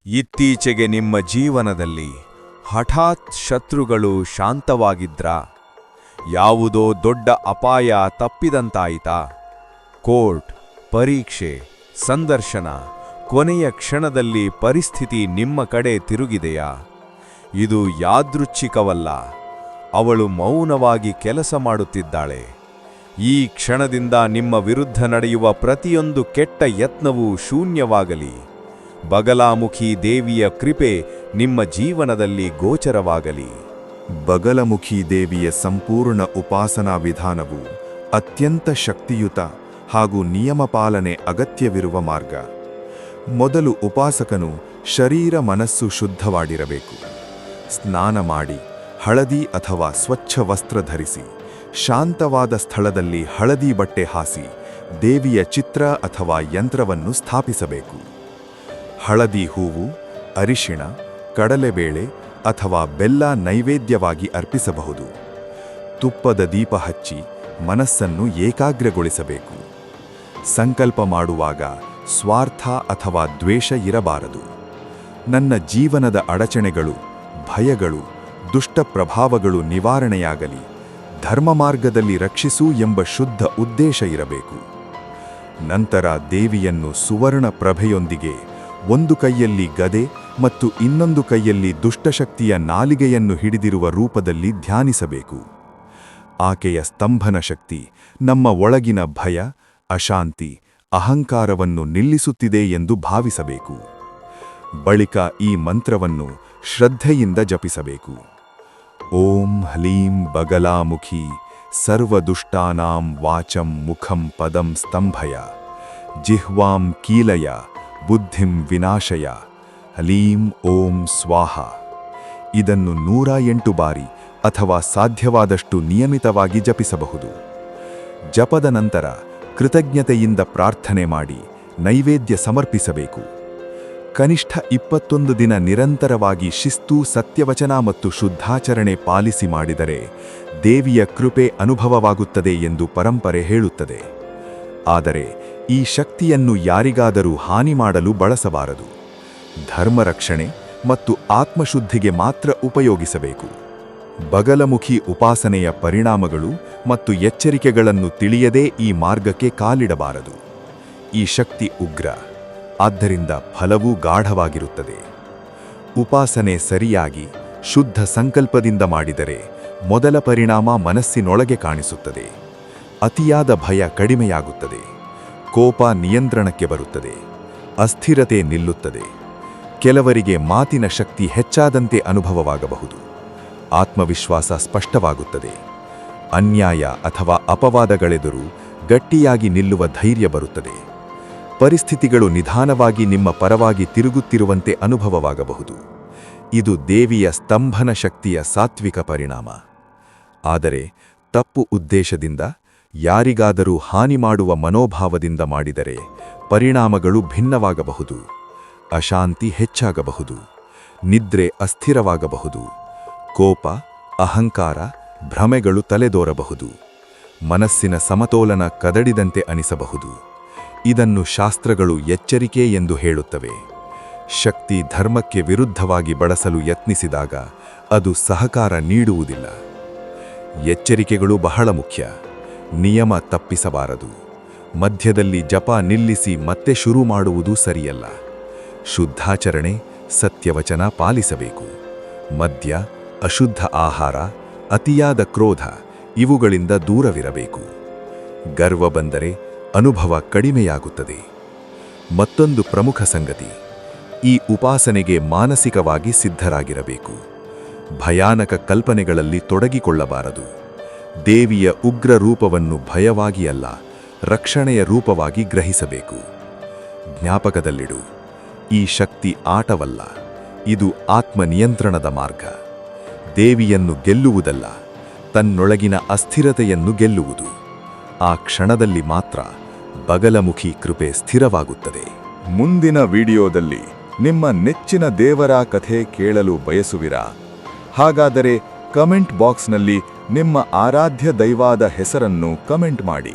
ಇತ್ತೀಚೆಗೆ ನಿಮ್ಮ ಜೀವನದಲ್ಲಿ ಹಠಾತ್ ಶತ್ರುಗಳು ಶಾಂತವಾಗಿದ್ರಾ? ಯಾವುದೋ ದೊಡ್ಡ ಅಪಾಯ ತಪ್ಪಿದಂತಾಯಿತಾ? ಕೋರ್ಟ್, ಪರೀಕ್ಷೆ, ಸಂದರ್ಶನ, ಕೊನೆಯ ಕ್ಷಣದಲ್ಲಿ ಪರಿಸ್ಥಿತಿ ನಿಮ್ಮ ಕಡೆ ತಿರುಗಿದೆಯಾ? ಇದು ಯಾದೃಚ್ಛಿಕವಲ್ಲ. ಅವಳು ಮೌನವಾಗಿ ಕೆಲಸ ಮಾಡುತ್ತಿದ್ದಾಳೆ. ಈ ಕ್ಷಣದಿಂದ ನಿಮ್ಮ ವಿರುದ್ಧ ನಡೆಯುವ ಪ್ರತಿಯೊಂದು ಕೆಟ್ಟ ಯತ್ನವೂ ಶೂನ್ಯವಾಗಲಿ. ಬಗಲಾಮುಖಿ ದೇವಿಯ ಕೃಪೆ ನಿಮ್ಮ ಜೀವನದಲ್ಲಿ ಗೋಚರವಾಗಲಿ. ಬಗಲಮುಖಿ ದೇವಿಯ ಸಂಪೂರ್ಣ ಉಪಾಸನಾ ವಿಧಾನವು ಅತ್ಯಂತ ಶಕ್ತಿಯುತ ಹಾಗೂ ನಿಯಮಪಾಲನೆ ಅಗತ್ಯವಿರುವ ಮಾರ್ಗ. ಮೊದಲು ಉಪಾಸಕನು ಶರೀರ ಮನಸ್ಸು ಶುದ್ಧವಾಗಿರಬೇಕು. ಸ್ನಾನ ಮಾಡಿ ಹಳದಿ ಅಥವಾ ಸ್ವಚ್ಛ ವಸ್ತ್ರ ಧರಿಸಿ ಶಾಂತವಾದ ಸ್ಥಳದಲ್ಲಿ ಹಳದಿ ಬಟ್ಟೆ ಹಾಸಿ ದೇವಿಯ ಚಿತ್ರ ಅಥವಾ ಯಂತ್ರವನ್ನು ಸ್ಥಾಪಿಸಬೇಕು. ಹಳದಿ ಹೂವು, ಅರಿಶಿಣ, ಕಡಲೆಬೇಳೆ ಅಥವಾ ಬೆಲ್ಲ ನೈವೇದ್ಯವಾಗಿ ಅರ್ಪಿಸಬಹುದು. ತುಪ್ಪದ ದೀಪ ಹಚ್ಚಿ ಮನಸ್ಸನ್ನು ಏಕಾಗ್ರಗೊಳಿಸಬೇಕು. ಸಂಕಲ್ಪ ಮಾಡುವಾಗ ಸ್ವಾರ್ಥ ಅಥವಾ ದ್ವೇಷ ಇರಬಾರದು. ನನ್ನ ಜೀವನದ ಅಡಚಣೆಗಳು, ಭಯಗಳು, ದುಷ್ಟ ಪ್ರಭಾವಗಳು ನಿವಾರಣೆಯಾಗಲಿ, ಧರ್ಮ ಮಾರ್ಗದಲ್ಲಿ ರಕ್ಷಿಸು ಎಂಬ ಶುದ್ಧ ಉದ್ದೇಶ ಇರಬೇಕು. ನಂತರ ದೇವಿಯನ್ನು ಸುವರ್ಣ ಪ್ರಭೆಯೊಂದಿಗೆ ಒಂದು ಕೈಯಲ್ಲಿ ಗದೆ ಮತ್ತು ಇನ್ನೊಂದು ಕೈಯಲ್ಲಿ ದುಷ್ಟಶಕ್ತಿಯ ನಾಲಿಗೆಯನ್ನು ಹಿಡಿದಿರುವ ರೂಪದಲ್ಲಿ ಧ್ಯಾನಿಸಬೇಕು. ಆಕೆಯ ಸ್ತಂಭನ ಶಕ್ತಿ ನಮ್ಮ ಒಳಗಿನ ಭಯ, ಅಶಾಂತಿ, ಅಹಂಕಾರವನ್ನು ನಿಲ್ಲಿಸುತ್ತಿದೆ ಎಂದು ಭಾವಿಸಬೇಕು. ಬಳಿಕ ಈ ಮಂತ್ರವನ್ನು ಶ್ರದ್ಧೆಯಿಂದ ಜಪಿಸಬೇಕು. ಓಂ ಹ್ಲೀಂ ಬಗಲಾಮುಖಿ ಸರ್ವದುಷ್ಟಾನಾಂ ವಾಚಂ ಮುಖಂ ಪದಂ ಸ್ತಂಭಯ ಜಿಹ್ವಾಂ ಕೀಲಯ ಬುದ್ಧಿಂ ವಿನಾಶಯ ಹಲೀಂ ಓಂ ಸ್ವಾಹ. ಇದನ್ನು 108 ಬಾರಿ ಅಥವಾ ಸಾಧ್ಯವಾದಷ್ಟು ನಿಯಮಿತವಾಗಿ ಜಪಿಸಬಹುದು. ಜಪದ ನಂತರ ಕೃತಜ್ಞತೆಯಿಂದ ಪ್ರಾರ್ಥನೆ ಮಾಡಿ ನೈವೇದ್ಯ ಸಮರ್ಪಿಸಬೇಕು. ಕನಿಷ್ಠ 21 ದಿನ ನಿರಂತರವಾಗಿ ಶಿಸ್ತು, ಸತ್ಯವಚನ ಮತ್ತು ಶುದ್ಧಾಚರಣೆ ಪಾಲಿಸಿ ಮಾಡಿದರೆ ದೇವಿಯ ಕೃಪೆ ಅನುಭವವಾಗುತ್ತದೆ ಎಂದು ಪರಂಪರೆ ಹೇಳುತ್ತದೆ. ಆದರೆ ಈ ಶಕ್ತಿಯನ್ನು ಯಾರಿಗಾದರೂ ಹಾನಿ ಮಾಡಲು ಬಳಸಬಾರದು. ಧರ್ಮರಕ್ಷಣೆ ಮತ್ತು ಆತ್ಮಶುದ್ಧಿಗೆ ಮಾತ್ರ ಉಪಯೋಗಿಸಬೇಕು. ಬಗಲಮುಖಿ ಉಪಾಸನೆಯ ಪರಿಣಾಮಗಳು ಮತ್ತು ಎಚ್ಚರಿಕೆಗಳನ್ನು ತಿಳಿಯದೇ ಈ ಮಾರ್ಗಕ್ಕೆ ಕಾಲಿಡಬಾರದು. ಈ ಶಕ್ತಿ ಉಗ್ರ, ಆದ್ದರಿಂದ ಫಲವೂ ಗಾಢವಾಗಿರುತ್ತದೆ. ಉಪಾಸನೆ ಸರಿಯಾಗಿ ಶುದ್ಧ ಸಂಕಲ್ಪದಿಂದ ಮಾಡಿದರೆ ಮೊದಲ ಪರಿಣಾಮ ಮನಸ್ಸಿನೊಳಗೆ ಕಾಣಿಸುತ್ತದೆ. ಅತಿಯಾದ ಭಯ ಕಡಿಮೆಯಾಗುತ್ತದೆ. ಕೋಪ ನಿಯಂತ್ರಣಕ್ಕೆ ಬರುತ್ತದೆ. ಅಸ್ಥಿರತೆ ನಿಲ್ಲುತ್ತದೆ. ಕೆಲವರಿಗೆ ಮಾತಿನ ಶಕ್ತಿ ಹೆಚ್ಚಾದಂತೆ ಅನುಭವವಾಗಬಹುದು. ಆತ್ಮವಿಶ್ವಾಸ ಸ್ಪಷ್ಟವಾಗುತ್ತದೆ. ಅನ್ಯಾಯ ಅಥವಾ ಅಪವಾದಗಳೆದುರು ಗಟ್ಟಿಯಾಗಿ ನಿಲ್ಲುವ ಧೈರ್ಯ ಬರುತ್ತದೆ. ಪರಿಸ್ಥಿತಿಗಳು ನಿಧಾನವಾಗಿ ನಿಮ್ಮ ಪರವಾಗಿ ತಿರುಗುತ್ತಿರುವಂತೆ ಅನುಭವವಾಗಬಹುದು. ಇದು ದೇವಿಯ ಸ್ತಂಭನ ಶಕ್ತಿಯ ಸಾತ್ವಿಕ ಪರಿಣಾಮ. ಆದರೆ ತಪ್ಪು ಉದ್ದೇಶದಿಂದ ಯಾರಿಗಾದರೂ ಹಾನಿ ಮಾಡುವ ಮನೋಭಾವದಿಂದ ಮಾಡಿದರೆ ಪರಿಣಾಮಗಳು ಭಿನ್ನವಾಗಬಹುದು. ಅಶಾಂತಿ ಹೆಚ್ಚಾಗಬಹುದು. ನಿದ್ರೆ ಅಸ್ಥಿರವಾಗಬಹುದು. ಕೋಪ, ಅಹಂಕಾರ, ಭ್ರಮೆಗಳು ತಲೆದೋರಬಹುದು. ಮನಸ್ಸಿನ ಸಮತೋಲನ ಕದಡಿದಂತೆ ಅನಿಸಬಹುದು. ಇದನ್ನು ಶಾಸ್ತ್ರಗಳು ಎಚ್ಚರಿಕೆ ಎಂದು ಹೇಳುತ್ತವೆ. ಶಕ್ತಿ ಧರ್ಮಕ್ಕೆ ವಿರುದ್ಧವಾಗಿ ಬಳಸಲು ಯತ್ನಿಸಿದಾಗ ಅದು ಸಹಕಾರ ನೀಡುವುದಿಲ್ಲ. ಎಚ್ಚರಿಕೆಗಳು ಬಹಳ ಮುಖ್ಯ. ನಿಯಮ ತಪ್ಪಿಸಬಾರದು. ಮಧ್ಯದಲ್ಲಿ ಜಪ ನಿಲ್ಲಿಸಿ ಮತ್ತೆ ಶುರು ಮಾಡುವುದು ಸರಿಯಲ್ಲ. ಶುದ್ಧಾಚರಣೆ, ಸತ್ಯವಚನ ಪಾಲಿಸಬೇಕು. ಮದ್ಯ, ಅಶುದ್ಧ ಆಹಾರ, ಅತಿಯಾದ ಕ್ರೋಧ ಇವುಗಳಿಂದ ದೂರವಿರಬೇಕು. ಗರ್ವ ಬಂದರೆ ಅನುಭವ ಕಡಿಮೆಯಾಗುತ್ತದೆ. ಮತ್ತೊಂದು ಪ್ರಮುಖ ಸಂಗತಿ, ಈ ಉಪಾಸನೆಗೆ ಮಾನಸಿಕವಾಗಿ ಸಿದ್ಧರಾಗಿರಬೇಕು. ಭಯಾನಕ ಕಲ್ಪನೆಗಳಲ್ಲಿ ತೊಡಗಿಕೊಳ್ಳಬಾರದು. ದೇವಿಯ ಉಗ್ರ ರೂಪವನ್ನು ಭಯವಾಗಿ ಅಲ್ಲ, ರಕ್ಷಣೆಯ ರೂಪವಾಗಿ ಗ್ರಹಿಸಬೇಕು. ಜ್ಞಾಪಕದಲ್ಲಿಡು, ಈ ಶಕ್ತಿ ಆಟವಲ್ಲ, ಇದು ಆತ್ಮನಿಯಂತ್ರಣದ ಮಾರ್ಗ. ದೇವಿಯನ್ನು ಗೆಲ್ಲುವುದಲ್ಲ, ತನ್ನೊಳಗಿನ ಅಸ್ಥಿರತೆಯನ್ನು ಗೆಲ್ಲುವುದು. ಆ ಕ್ಷಣದಲ್ಲಿ ಮಾತ್ರ ಬಗಲಮುಖಿ ಕೃಪೆ ಸ್ಥಿರವಾಗುತ್ತದೆ. ಮುಂದಿನ ವಿಡಿಯೋದಲ್ಲಿ ನಿಮ್ಮ ನೆಚ್ಚಿನ ದೇವರ ಕಥೆ ಕೇಳಲು ಬಯಸುವಿರಾ? ಹಾಗಾದರೆ ಕಮೆಂಟ್ ಬಾಕ್ಸ್ನಲ್ಲಿ ನಿಮ್ಮ ಆರಾಧ್ಯ ದೈವದ ಹೆಸರನ್ನು ಕಮೆಂಟ್ ಮಾಡಿ.